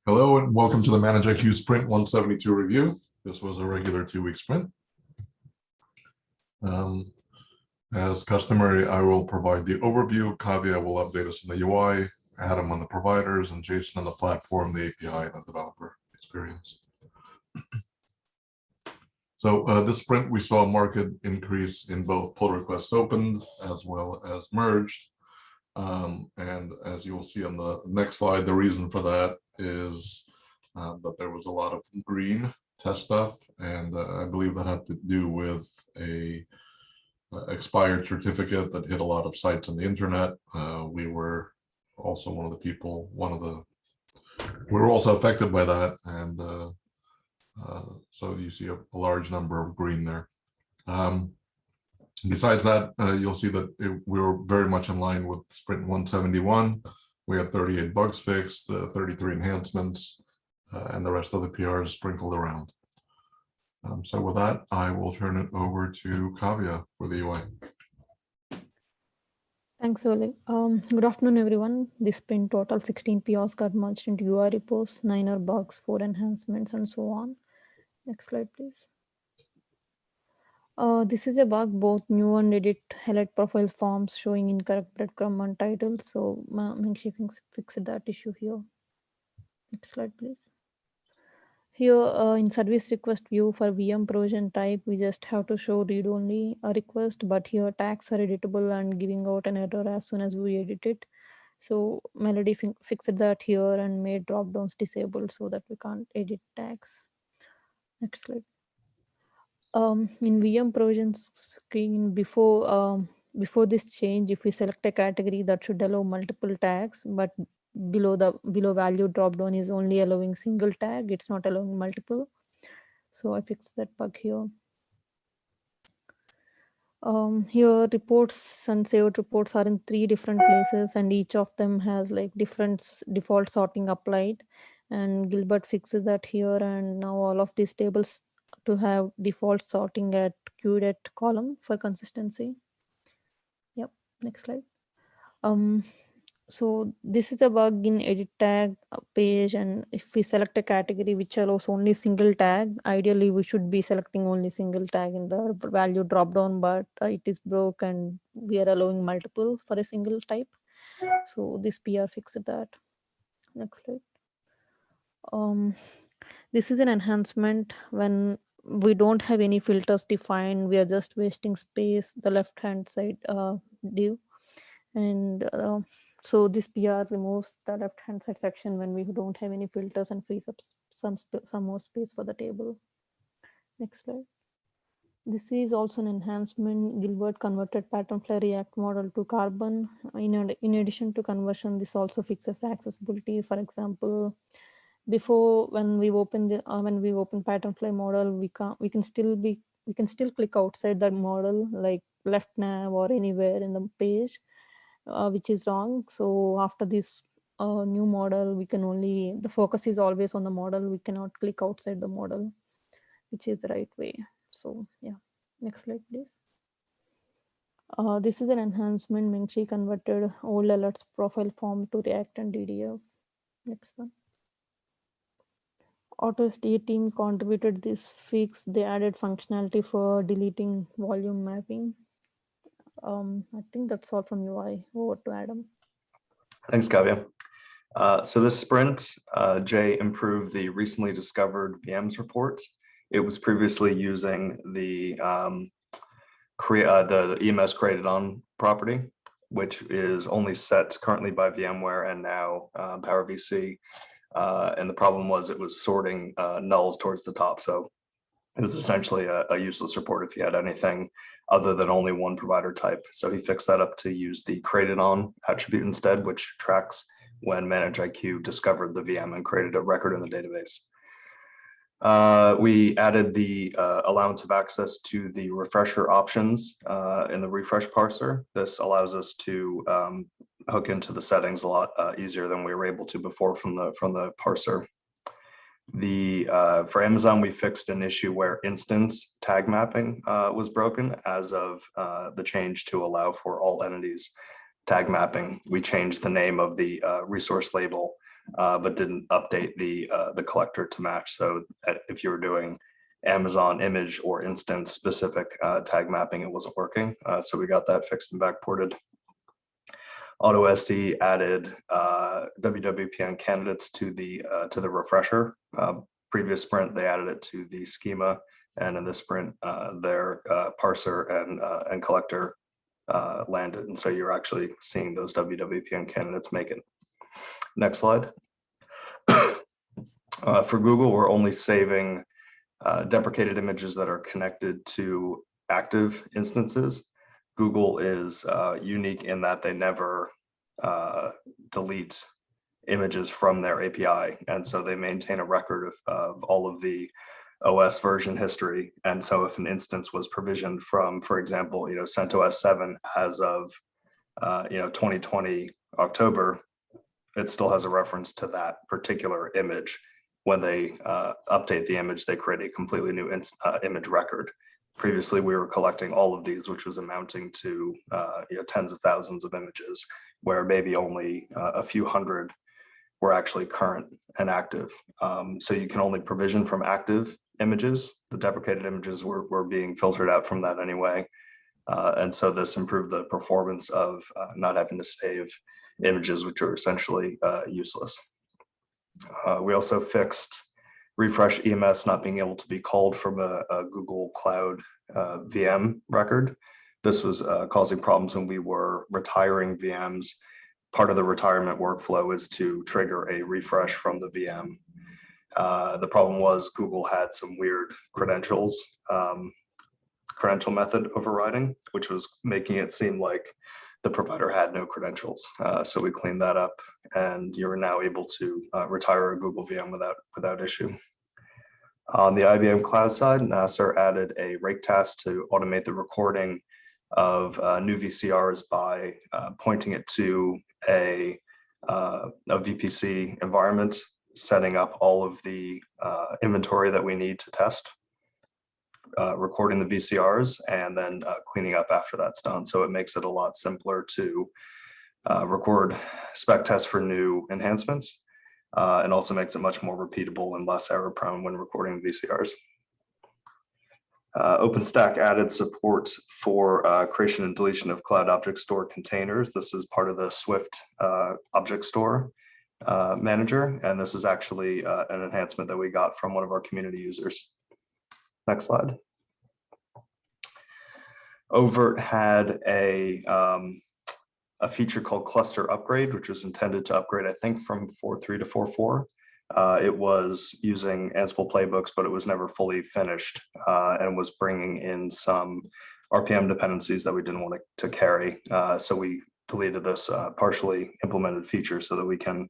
Hello and welcome to the ManageIQ Sprint 172 review. This was a regular 2-week sprint. As customary, I will provide the overview. Kavya will update us on the UI, Adam on the providers, and Jason on the platform, the API, and the developer experience. So this sprint, we saw a market increase in both pull requests opened as well as merged. And as you will see on the next slide, the reason for that is that there was a lot of green test stuff, and I believe that had to do with a expired certificate that hit a lot of sites on the internet. We were also one of the people, we were also affected by that, and so you see a large number of green there. Besides that, you'll see that we were very much in line with Sprint 171. We had 38 bugs fixed, 33 enhancements, and the rest of the PRs sprinkled around. So with that, I will turn it over to Kavya for the UI. Thanks, Oleg. Good afternoon, everyone. This sprint total 16 PRs got merged into UI repos, 9 are bugs, 4 enhancements, and so on. Next slide, please. This is a bug, both new and edit highlight profile forms showing incorrect breadcrumb and titles. So Mengshi fixed that issue here. Next slide, please. Here in service request view for VM provision type, we just have to show read only a request, but here tags are editable and giving out an error as soon as we edit it. So Melody fixed that here and made dropdowns disabled so that we can't edit tags. Next slide. In VM provisions screen before this change, if we select a category, that should allow multiple tags, but below value dropdown is only allowing single tag. It's not allowing multiple. So I fixed that bug here. Here reports and saved reports are in 3 different places, and each of them has like different default sorting applied. And Gilbert fixes that here, and now all of these tables to have default sorting at queued at column for consistency. Yep, next slide. So this is a bug in edit tag page, and if we select a category which allows only single tag, ideally we should be selecting only single tag in the value dropdown, but it is broke and we are allowing multiple for a single type. So this PR fixed that. Next slide. This is an enhancement when we don't have any filters defined, we are just wasting space, the left hand side div, and so this PR removes the left hand side section when we don't have any filters and frees up some more space for the table. Next slide. This is also an enhancement. Gilbert converted Patternfly React model to Carbon. In addition to conversion, this also fixes accessibility. For example, before when we open Patternfly model, we can still click outside that model, like left nav or anywhere in the page, which is wrong. So after this new model, the focus is always on the model. We cannot click outside the model, which is the right way. So yeah, next slide, please. This is an enhancement. Mengshi converted old alerts profile form to React and DDF. Next one. AutoSD team contributed this fix. They added functionality for deleting volume mapping. I think that's all from UI. Over to Adam. Thanks, Kavya. So this sprint, Jay improved the recently discovered VMs report. It was previously using the EMS created on property, which is only set currently by VMware and now Power VC. And the problem was it was sorting nulls towards the top. So it was essentially a useless report if you had anything other than only one provider type. So he fixed that up to use the created on attribute instead, which tracks when ManageIQ discovered the VM and created a record in the database. We added the allowance of access to the refresher options in the refresh parser. This allows us to hook into the settings a lot easier than we were able to before from the parser. For Amazon, we fixed an issue where instance tag mapping was broken as of the change to allow for all entities tag mapping. We changed the name of the resource label but didn't update the collector to match. So if you were doing Amazon image or instance specific tag mapping, it wasn't working. So we got that fixed and backported. AutoSD added WWPN candidates to the refresher. Previous sprint, they added it to the schema, and in this sprint, their parser and collector landed. And so you're actually seeing those WWPN candidates make it. Next slide. For Google, we're only saving deprecated images that are connected to active instances. Google is unique in that they never delete images from their API. And so they maintain a record of all of the OS version history. And so if an instance was provisioned from, for example, CentOS 7 as of 2020 October, it still has a reference to that particular image. When they update the image, they create a completely new image record. Previously, we were collecting all of these, which was amounting to tens of thousands of images, where maybe only a few hundred were actually current and active. So you can only provision from active images. The deprecated images were being filtered out from that anyway. And so this improved the performance of not having to save images, which are essentially useless. We also fixed refresh EMS not being able to be called from a Google Cloud VM record. This was causing problems when we were retiring VMs. Part of the retirement workflow is to trigger a refresh from the VM. The problem was Google had some weird credential method overriding, which was making it seem like the provider had no credentials. So we cleaned that up, and you're now able to retire a Google VM without issue. On the IBM cloud side, NASA added a rake task to automate the recording of new VCRs by pointing it to a VPC environment, setting up all of the inventory that we need to test, recording the VCRs, and then cleaning up after that's done. So it makes it a lot simpler to record spec tests for new enhancements, and also makes it much more repeatable and less error prone when recording VCRs. OpenStack added support for creation and deletion of Cloud Object Store containers. This is part of the Swift Object Store manager, and this is actually an enhancement that we got from one of our community users. Next slide. Overt had a feature called Cluster Upgrade, which was intended to upgrade, I think, from 4.3 to 4.4. It was using Ansible playbooks, but it was never fully finished, and was bringing in some RPM dependencies that we didn't want to carry. So we deleted this partially implemented feature so that we can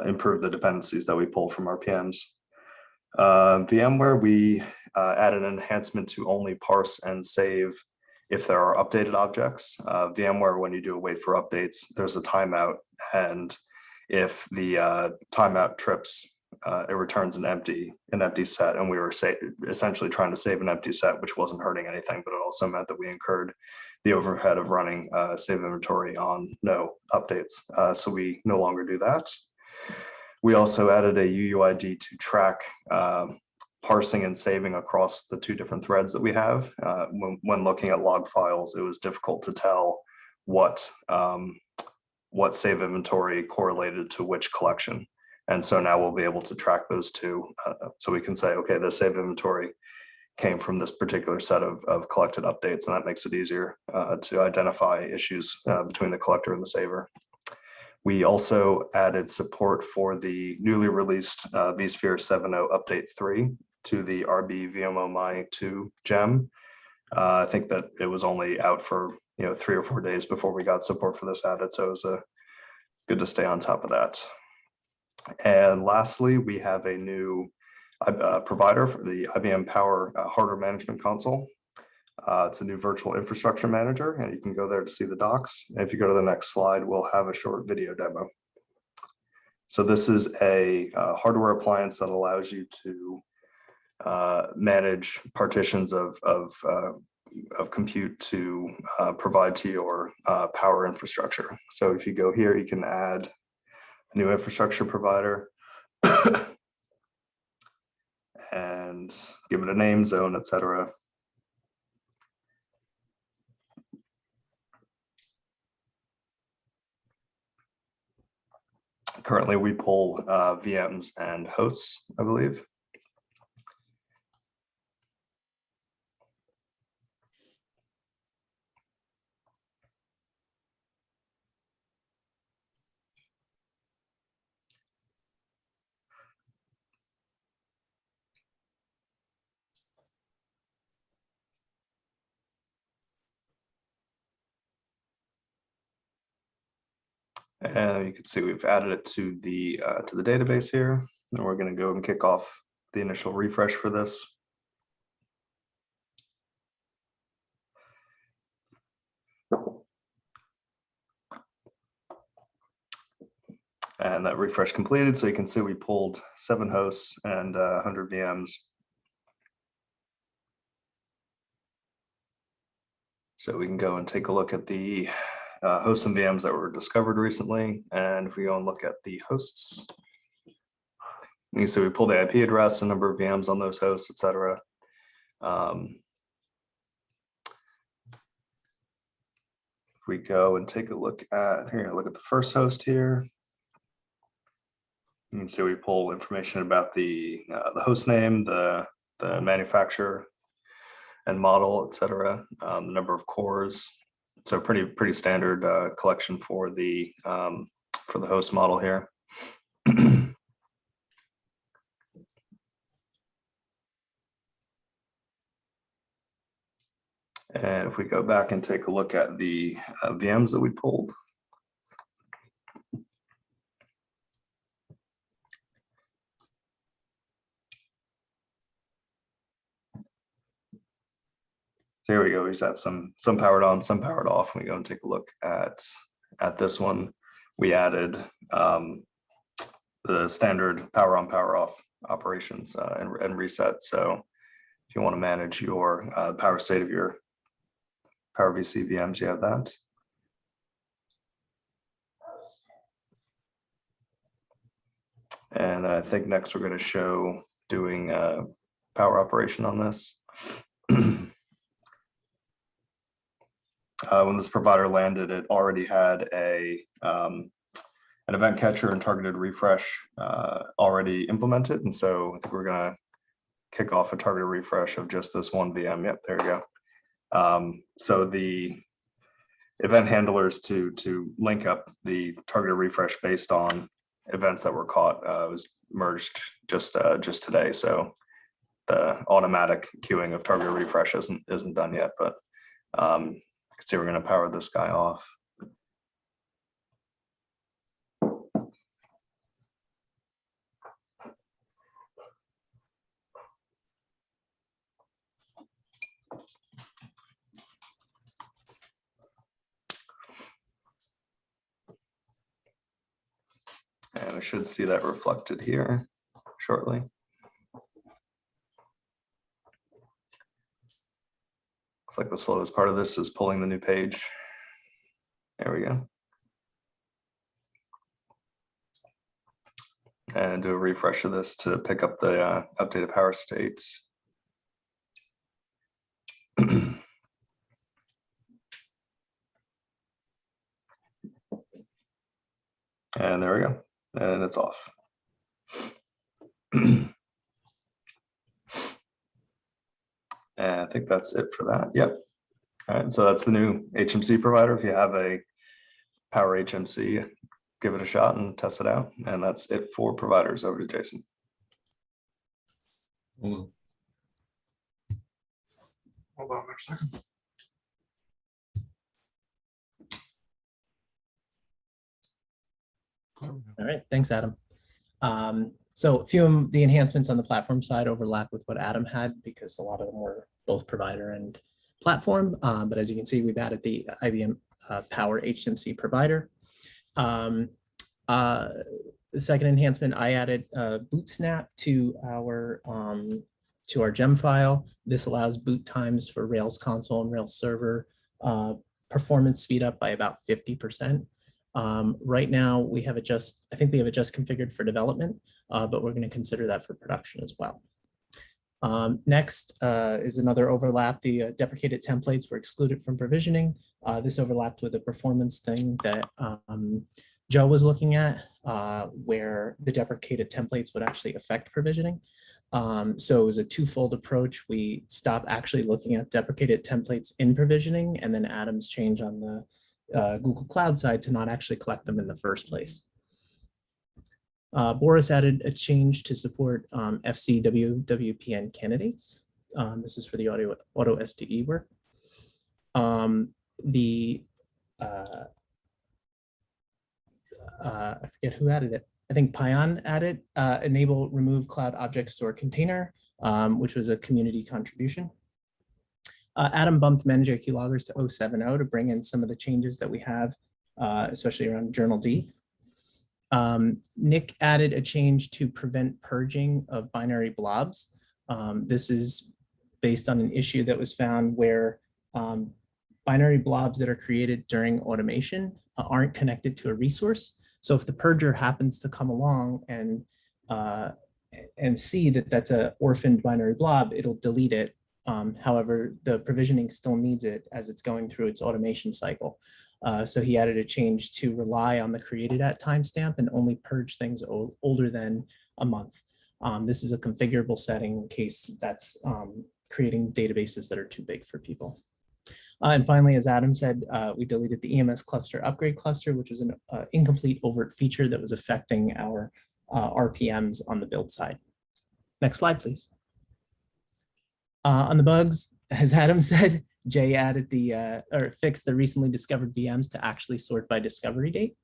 improve the dependencies that we pull from RPMs. VMware, we added an enhancement to only parse and save if there are updated objects. VMware, when you do a wait for updates, there's a timeout, and if the timeout trips, it returns an empty set, and we were essentially trying to save an empty set, which wasn't hurting anything, but it also meant that we incurred the overhead of running save inventory on no updates. So we no longer do that. We also added a UUID to track parsing and saving across the two different threads that we have. When looking at log files, it was difficult to tell what save inventory correlated to which collection. And so now we'll be able to track those two. So we can say, okay, the save inventory came from this particular set of collected updates, and that makes it easier to identify issues between the collector and the saver. We also added support for the newly released vSphere 7.0 Update 3 to the RB VMO 2 gem. I think that it was only out for 3 or 4 days before we got support for this added, so it was good to stay on top of that. And lastly, we have a new provider for the IBM Power Hardware Management Console. It's a new virtual infrastructure manager, and you can go there to see the docs. And if you go to the next slide, we'll have a short video demo. So this is a hardware appliance that allows you to manage partitions of compute to provide to your power infrastructure. So if you go here, you can add new infrastructure provider, and give it a name, zone, etc. Currently, we pull VMs and hosts, I believe. And you can see we've added it to the database here. And we're going to go and kick off the initial refresh for this. And that refresh completed. So you can see we pulled 7 hosts and 100 VMs. So we can go and take a look at the hosts and VMs that were discovered recently. And if we go and look at the hosts, you can see we pulled the IP address, the number of VMs on those hosts, etc. If we go and take a look at, I think we're going to look at the first host here. You can see we pull information about the host name, the manufacturer and model, etc. The number of cores. So pretty standard collection for the host model here. And if we go back and take a look at the VMs that we pulled. So here we go. We've got some powered on, some powered off. We go and take a look at this one. We added the standard power on, power off operations and reset. So if you want to manage your power state of your Power VC VMs, you have that. And I think next we're going to show doing power operation on this. When this provider landed, it already had an event catcher and targeted refresh already implemented. And so I think we're going to kick off a targeted refresh of just this one VM. Yep, there we go. So the event handlers to link up the targeted refresh based on events that were caught was merged just today. So the automatic queuing of targeted refresh isn't done yet, but you can see we're going to power this guy off. And we should see that reflected here shortly. Looks like the slowest part of this is pulling the new page. There we go. And do a refresh of this to pick up the updated power state. And there we go. And it's off. And I think that's it for that. Yep. All right. So that's the new HMC provider. If you have a Power HMC, give it a shot and test it out. And that's it for providers. Over to Jason. Hold on there a second. All right, thanks, Adam. So a few of the enhancements on the platform side overlap with what Adam had because a lot of them were both provider and platform. But as you can see, we've added the IBM Power HMC provider. The second enhancement, I added boot snap to our gem file. This allows boot times for Rails console and Rails server performance speed up by about 50%. Right now, I think we have it just configured for development, but we're going to consider that for production as well. Next is another overlap. The deprecated templates were excluded from provisioning. This overlapped with a performance thing that Joe was looking at, where the deprecated templates would actually affect provisioning. So it was a twofold approach. We stopped actually looking at deprecated templates in provisioning, and then Adam's change on the Google Cloud side to not actually collect them in the first place. Boris added a change to support FCWWPN candidates. This is for the auto SDE work. I forget who added it. I think Payan added enable remove cloud object store container, which was a community contribution. Adam bumped manage IQ loggers to 070 to bring in some of the changes that we have, especially around journal D. Nick added a change to prevent purging of binary blobs. This is based on an issue that was found where binary blobs that are created during automation aren't connected to a resource. So if the purger happens to come along and see that that's an orphaned binary blob, it'll delete it. However, the provisioning still needs it as it's going through its automation cycle. So he added a change to rely on the created at timestamp and only purge things older than a month. This is a configurable setting in case that's creating databases that are too big for people. And finally, as Adam said, we deleted the EMS cluster upgrade cluster, which was an incomplete overt feature that was affecting our RPMs on the build side. Next slide, please. On the bugs, as Adam said, Jay added or fixed the recently discovered VMs to actually sort by discovery date.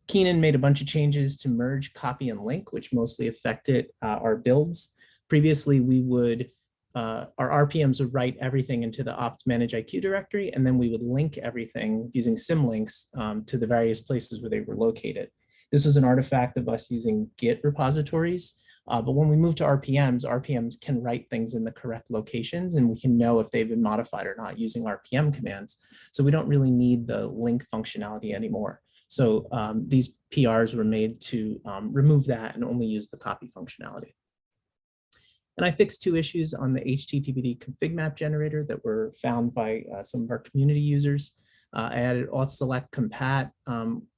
Keenan made a bunch of changes to merge, copy, and link, which mostly affected our builds. Previously, we would our RPMs would write everything into the opt manage IQ directory, and then we would link everything using symlinks to the various places where they were located. This was an artifact of us using Git repositories, but when we move to RPMs can write things in the correct locations, and we can know if they've been modified or not using RPM commands. So we don't really need the link functionality anymore. So these PRs were made to remove that and only use the copy functionality. And I fixed two issues on the HTTPD config map generator that were found by some of our community users. I added auth select compat,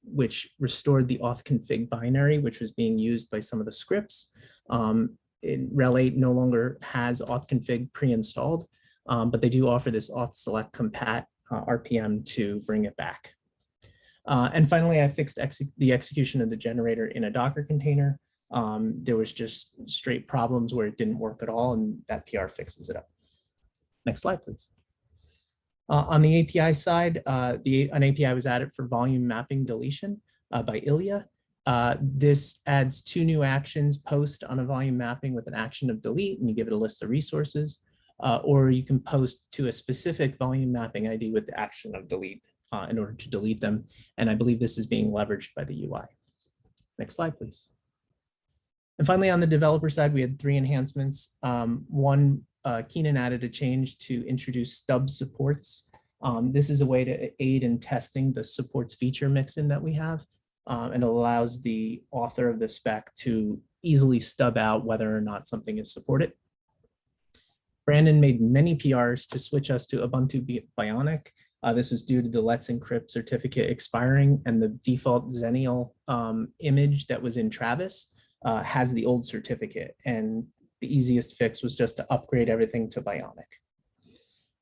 which restored the auth config binary, which was being used by some of the scripts. RHEL 8 no longer has auth config pre-installed, but they do offer this auth select compat RPM to bring it back. And finally, I fixed the execution of the generator in a Docker container. There was just straight problems where it didn't work at all, and that PR fixes it up. Next slide, please. On the API side, an API was added for volume mapping deletion by Ilya. This adds two new actions: post on a volume mapping with an action of delete, and you give it a list of resources, or you can post to a specific volume mapping ID with the action of delete in order to delete them. And I believe this is being leveraged by the UI. Next slide, please. And finally, on the developer side, we had three enhancements. One, Keenan added a change to introduce Stub Supports. This is a way to aid in testing the supports feature mixin that we have, and allows the author of the spec to easily stub out whether or not something is supported. Brandon made many PRs to switch us to Ubuntu Bionic. This was due to the Let's Encrypt certificate expiring, and the default Xennial image that was in Travis has the old certificate, and the easiest fix was just to upgrade everything to Bionic.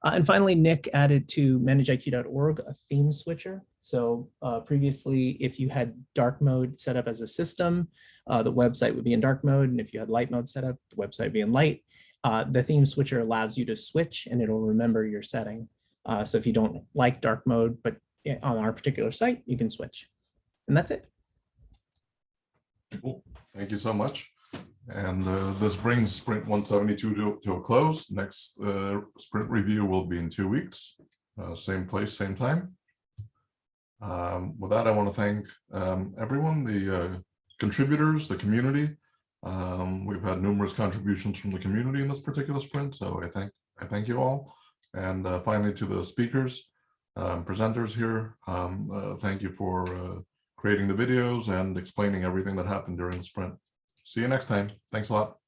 And finally, Nick added to manageiq.org a theme switcher. So previously, if you had dark mode set up as a system, the website would be in dark mode, and if you had light mode set up, the website would be in light. The theme switcher allows you to switch, and it'll remember your setting. So if you don't like dark mode, but on our particular site, you can switch. And that's it. Cool. Thank you so much. And this brings Sprint 172 to a close. Next Sprint review will be in 2 weeks. Same place, same time. With that, I want to thank everyone, the contributors, the community. We've had numerous contributions from the community in this particular sprint, so I thank you all. And finally, to the speakers, presenters here. Thank you for creating the videos and explaining everything that happened during the sprint. See you next time. Thanks a lot.